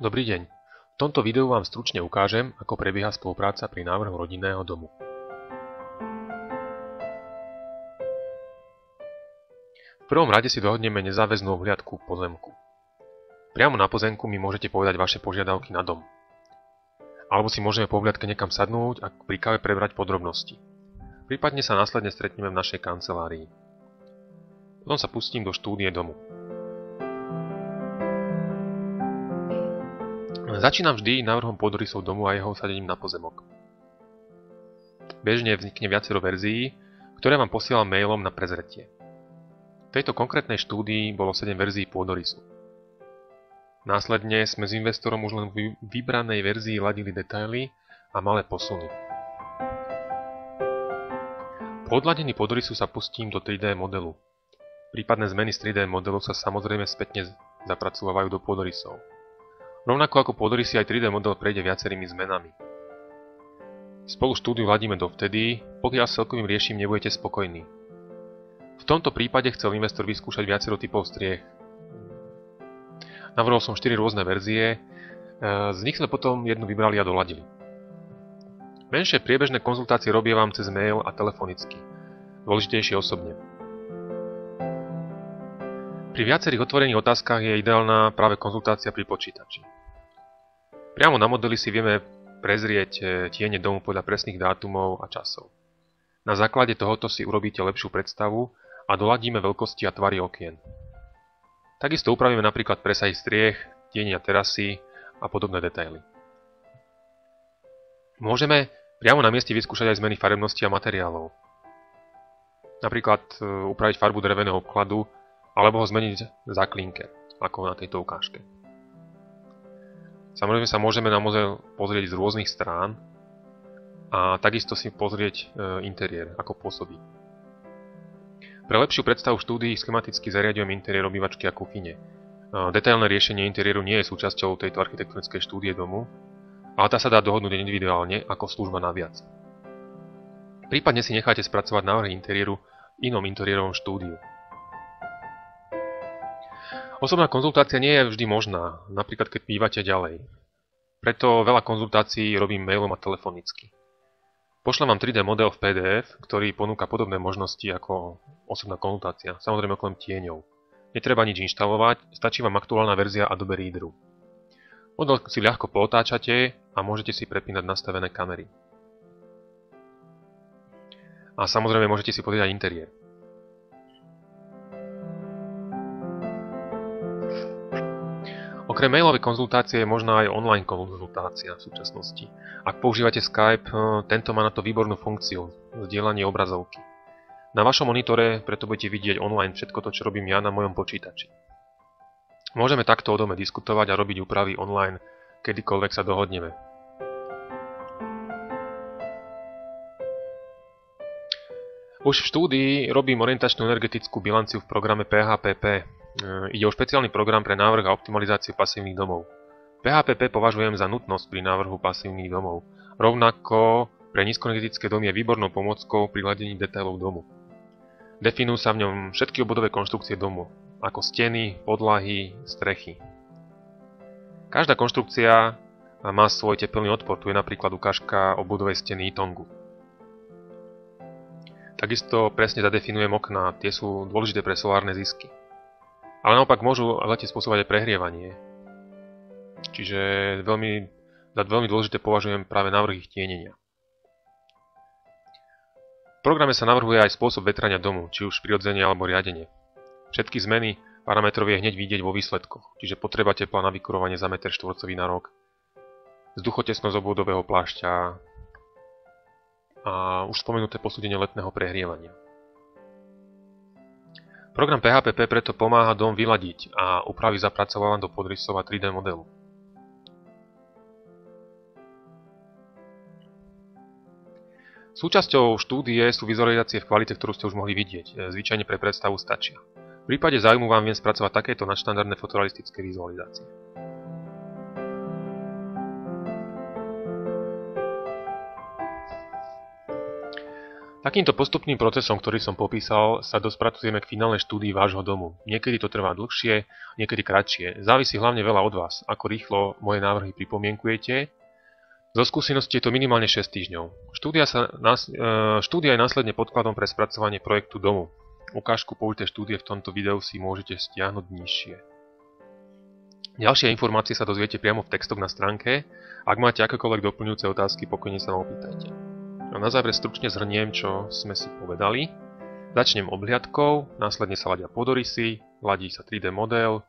Dobrý deň. V tomto videu vám stručne ukážem, ako prebieha spolupráca pri návrhu rodinného domu. V prvom rade si dohodneme nezáväznú ohliadku pozemku. Priamo na pozemku mi môžete povedať vaše požiadavky na dom. Alebo si môžeme po ohliadke niekam sadnúť a pri káve prebrať podrobnosti. Prípadne sa následne stretneme v našej kancelárii. Potom sa pustím do štúdie domu. Začínam vždy návrhom pôdorysov domu a jeho usadením na pozemok. Bežne vznikne viacero verzií, ktoré vám posielam mailom na prezretie. V tejto konkrétnej štúdii bolo 7 verzií pôdorysu. Následne sme s investorom už len v vybranej verzii ladili detaily a malé posuny. Po odladení pôdorysu sa pustím do 3D modelu. Prípadné zmeny z 3D modelu sa samozrejme spätne zapracovávajú do pôdorysov. Rovnako ako pôdorysy, aj 3D model prejde viacerými zmenami. Spolu štúdiu ladíme dovtedy, pokiaľ s celkovým riešením nebudete spokojní. V tomto prípade chcel investor vyskúšať viacero typov striech. Navrhol som 4 rôzne verzie, z nich sme potom jednu vybrali a doladili. Menšie priebežné konzultácie robievam cez mail a telefonicky, dôležitejšie osobne. Pri viacerých otvorených otázkach je ideálna práve konzultácia pri počítači. Priamo na modeli si vieme prezrieť tiene domu podľa presných dátumov a časov. Na základe tohoto si urobíte lepšiu predstavu a doladíme veľkosti a tvary okien. Takisto upravíme napríklad presahy striech, tieni a terasy a podobné detaily. Môžeme priamo na mieste vyskúšať aj zmeny farebnosti a materiálov. Napríklad upraviť farbu dreveného obkladu alebo ho zmeniť za klinker, ako na tejto ukážke. Samozrejme sa môžeme na model pozrieť z rôznych strán a takisto si pozrieť interiér, ako pôsobí. Pre lepšiu predstavu štúdií schematicky zariadujem interiér obývačky a kuchyne. Detailné riešenie interiéru nie je súčasťou tejto architektonickej štúdie domu, ale tá sa dá dohodnúť individuálne ako služba naviac. Prípadne si necháte spracovať návrhy interiéru v inom interiérovom štúdiu. Osobná konzultácia nie je vždy možná, napríklad keď bývate ďalej. Preto veľa konzultácií robím mailom a telefonicky. Pošlem vám 3D model v PDF, ktorý ponúka podobné možnosti ako osobná konzultácia, samozrejme okrem tieňov. Netreba nič inštalovať, stačí vám aktuálna verzia Adobe Readeru. Model si ľahko pootáčate a môžete si prepínať nastavené kamery. A samozrejme môžete si pozrieť aj interiér. Okrem mailovej konzultácie je možná aj online konzultácia v súčasnosti. Ak používate Skype, tento má na to výbornú funkciu, zdieľanie obrazovky. Na vašom monitore preto budete vidieť online všetko to, čo robím ja na mojom počítači. Môžeme takto o dome diskutovať a robiť úpravy online, kedykoľvek sa dohodneme. Už v štúdii robím orientačnú energetickú bilanciu v programe PHPP. Ide o špeciálny program pre návrh a optimalizáciu pasívnych domov. PHPP považujem za nutnosť pri návrhu pasívnych domov. Rovnako pre nízkoenergetické domy je výbornou pomôckou pri hľadení detailov domu. Definujú sa v ňom všetky obvodové konštrukcie domu, ako steny, podlahy, strechy. Každá konštrukcia má svoj tepelný odpor, tu je napríklad ukážka obvodovej steny Itongu. Takisto presne zadefinujem okná, tie sú dôležité pre solárne zisky. Ale naopak môžu v lete spôsobovať aj prehrievanie. Čiže za veľmi dôležité považujem práve návrh ich tienenia. V programe sa navrhuje aj spôsob vetrania domu, či už prirodzenie alebo riadenie. Všetky zmeny parametrov je hneď vidieť vo výsledkoch, čiže potreba tepla na vykurovanie za meter štvorcový na rok, vzduchotesnosť obvodového plášťa a už spomenuté posúdenie letného prehrievania. Program PHPP preto pomáha dom vyladiť a úpravy zapracováva do podrysov a 3D modelu. Súčasťou štúdie sú vizualizácie v kvalite, ktorú ste už mohli vidieť. Zvyčajne pre predstavu stačia. V prípade záujmu vám viem spracovať takéto nadštandardné fotorealistické vizualizácie. Takýmto postupným procesom, ktorý som popísal, sa dospracujeme k finálnej štúdii vášho domu. Niekedy to trvá dlhšie, niekedy kratšie. Závisí hlavne veľa od vás, ako rýchlo moje návrhy pripomienkujete. Zo skúsenosti je to minimálne 6 týždňov. Štúdia je následne podkladom pre spracovanie projektu domu. Ukážku použitej štúdie v tomto videu si môžete stiahnuť nižšie. Ďalšie informácie sa dozviete priamo v textoch na stránke. Ak máte akékoľvek doplňujúce otázky, pokojne sa ma opýtajte. A na záver stručne zhrniem, čo sme si povedali. Začnem obhliadkou, následne sa ladia podorysy, ladí sa 3D model,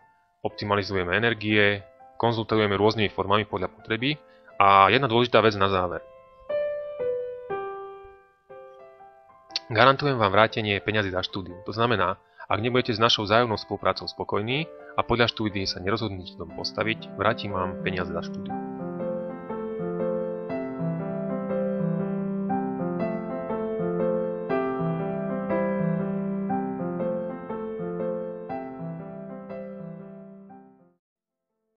optimalizujeme energie, konzultujeme rôznymi formami podľa potreby a jedna dôležitá vec na záver. Garantujem vám vrátenie peňazí za štúdiu. To znamená, ak nebudete s našou vzájomnou spoluprácou spokojní a podľa štúdie sa nerozhodnete dom postaviť, vrátim vám peniaze za štúdiu.